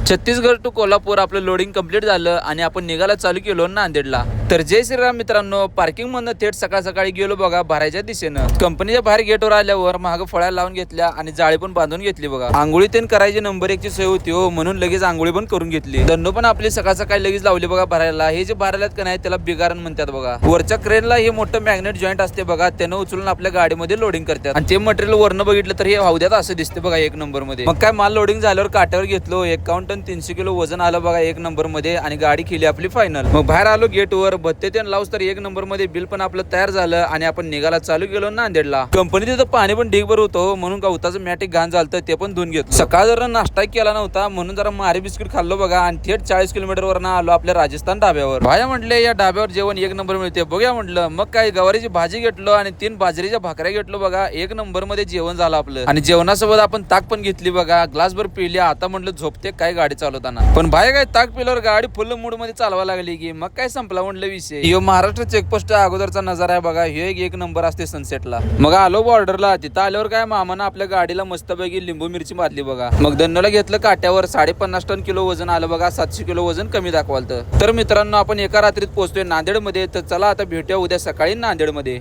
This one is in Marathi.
छत्तीसगड टू कोल्हापूर आपलं लोडिंग कंप्लीट झालं आणि आपण निघायला चालू केलो नांदेडला। तर जय श्रीराम मित्रांनो, पार्किंग मधनं थेट सकाळ सकाळी गेलो बघा भरायच्या दिशेनं। कंपनीच्या बाहेर गेटवर आल्यावर महाग फळ्या लावून घेतल्या आणि जाळी पण बांधून घेतली बघा। आंघोळी तेन करायची नंबर 1 ची सोय होती हो, म्हणून लगेच आंघोळी पण करून घेतली। दंडो पण आपली सकाळ सकाळी लगेच लावली बघा भरायला। हे जे भरायलात का नाही त्याला बिगारण म्हणतात बघा। वरच्या क्रेनला हे मोठं मॅग्नेट जॉईंट असते बघा, त्यानं उचलून आपल्या गाडीमध्ये लोडिंग करतात आणि ते मटेरियल वरनं बघितलं तर हे हौद्यात असं दिसते बघा 1 नंबर मध्ये। मग काय माल लोडिंग झाल्यावर काट्यावर घेतलो, 51 टन 300 किलो वजन आलं बघा 1 नंबर मध्ये आणि गाडी केली आपली फायनल। मग बाहेर आलो गेटवर, भत्ते तेन लावूस तर 1 नंबर मध्ये बिल पण आपलं तयार झालं आणि आपण निघायला चालू केलो नांदेडला। कंपनी तिथं पाणी पण ढीगभर होतं, म्हणून गवताचं मॅटिक घाण झालं ते पण धुवून घेतो। सकाळ जरा नाश्ता केला नव्हता म्हणून जरा मारी बिस्किट खाल्लो बघा आणि थेट 40 किलोमीटर वरनं आलो आपल्या राजस्थान ढाब्यावर। भाया म्हटले या ढाब्यावर जेवण 1 नंबर मिळते, बघूया म्हटलं। मग काय गवारीची भाजी घेतलो आणि 3 बाजरीच्या भाकऱ्या घेतलो बघा। 1 नंबर मध्ये जेवण झालं आपलं आणि जेवणासोबत आपण ताक पण घेतली बघा, ग्लासभर पिली। आता म्हटलं झोपते काय गाडी चालवताना, पण भाया काय ताक पिल्यावर गाडी फुल मूड मध्ये चालवा लागली की मग काय संपला म्हटलं विषय। ह्यो महाराष्ट्र चेकपोस्ट अगोदरचा नजारा आहे बघा, ह्यो 1 नंबर असते सनसेटला। मग आलो बॉर्डरला, तिथं आल्यावर काय मामानं आपल्या गाडीला मस्तपैकी लिंबू मिरची मारली बघा। मग दंडोला घेतलं काट्यावर, 50.5 टन किलो वजन आलं बघा, 700 किलो वजन कमी दाखवालतं। तर मित्रांनो आपण एका रात्रीत पोहोचतोय नांदेड मध्ये। तर चला आता भेटूया उद्या सकाळी नांदेड मध्ये।